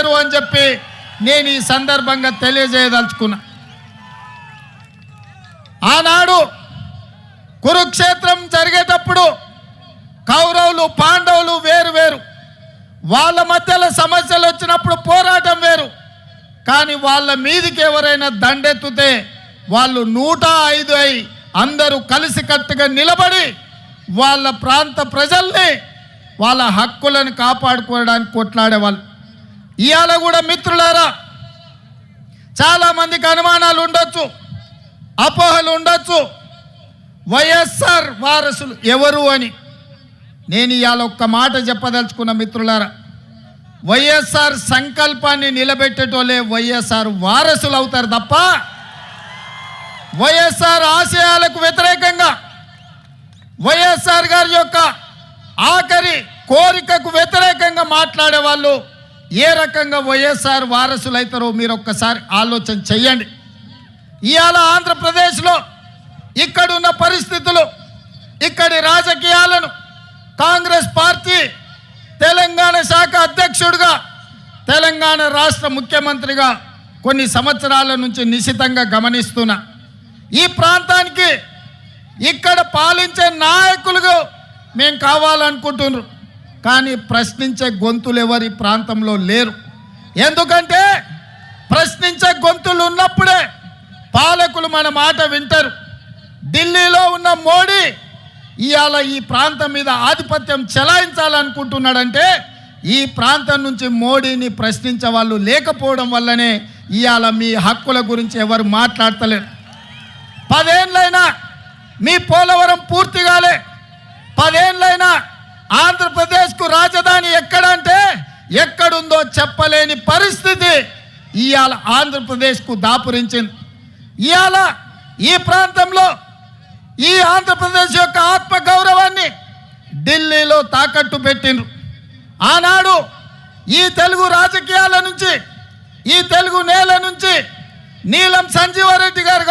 చేయరు అని చెప్పి నేను ఈ సందర్భంగా తెలియజేయదలుచుకున్నా. ఆనాడు కురుక్షేత్రం జరిగేటప్పుడు కౌరవులు పాండవులు వేరు వేరు, వాళ్ళ మధ్యలో సమస్యలు వచ్చినప్పుడు పోరాటం వేరు. కానీ వాళ్ళ మీదికి ఎవరైనా దండెత్తుతే వాళ్ళు 105 అయి అందరూ కలిసికట్టుగా నిలబడి వాళ్ళ ప్రాంత ప్రజల్ని వాళ్ళ హక్కులను కాపాడుకోవడానికి కొట్లాడేవాళ్ళు. ఇవాళ కూడా మిత్రులారా, చాలామందికి అనుమానాలు ఉండొచ్చు, అపోహలు ఉండొచ్చు, వైఎస్ఆర్ వారసులు ఎవరు అని. నేను ఇవాళ ఒక్క మాట చెప్పదలుచుకున్న మిత్రులారా, వైఎస్ఆర్ సంకల్పాన్ని నిలబెట్టేటోళ్ళే వైఎస్ఆర్ వారసులు అవుతారు తప్ప వైఎస్ఆర్ ఆశయాలకు వ్యతిరేకంగా, వైఎస్ఆర్ గారి యొక్క ఆఖరి కోరికకు వ్యతిరేకంగా మాట్లాడే వాళ్ళు ఏ రకంగా వైఎస్ఆర్ వారసులు అవుతారో మీరు ఒక్కసారి ఆలోచన చెయ్యండి. ఇవాళ ఆంధ్రప్రదేశ్లో ఇక్కడున్న పరిస్థితులు, ఇక్కడి రాజకీయాలను కాంగ్రెస్ పార్టీ తెలంగాణ శాఖ అధ్యక్షుడిగా, తెలంగాణ రాష్ట్ర ముఖ్యమంత్రిగా కొన్ని సంవత్సరాల నుంచి నిశితంగా గమనిస్తున్నా. ఈ ప్రాంతానికి ఇక్కడ పాలించే నాయకులుగా మేము కావాలనుకుంటున్నారు, కానీ ప్రశ్నించే గొంతులు ఎవరి ప్రాంతంలో లేరు. ఎందుకంటే ప్రశ్నించే గొంతులు ఉన్నప్పుడే పాలకులు మన మాట వింటారు. ఢిల్లీలో ఉన్న మోడీ ఇవాళ ఈ ప్రాంతం మీద ఆధిపత్యం చెలాయించాలనుకుంటున్నాడంటే ఈ ప్రాంతం నుంచి మోడీని ప్రశ్నించే వాళ్ళు లేకపోవడం వల్లనే ఇవాళ మీ హక్కుల గురించి ఎవరు మాట్లాడతలేరు. 10 ఏళ్ళైనా మీ పోలవరం పూర్తి కాలే, 10 ఏళ్ళైనా ఆంధ్రప్రదేశ్కు రాజధాని ఎక్కడంటే ఎక్కడుందో చెప్పలేని పరిస్థితి ఇవాళ ఆంధ్రప్రదేశ్కు దాపురించింది. ఇవాళ ఈ ప్రాంతంలో ఈ ఆంధ్రప్రదేశ్ యొక్క ఆత్మగౌరవాన్ని ఢిల్లీలో తాకట్టు పెట్టిండ్రు. ఆనాడు ఈ తెలుగు రాజకీయాల నుంచి, ఈ తెలుగు నేల నుంచి నీలం సంజీవారెడ్డి గారు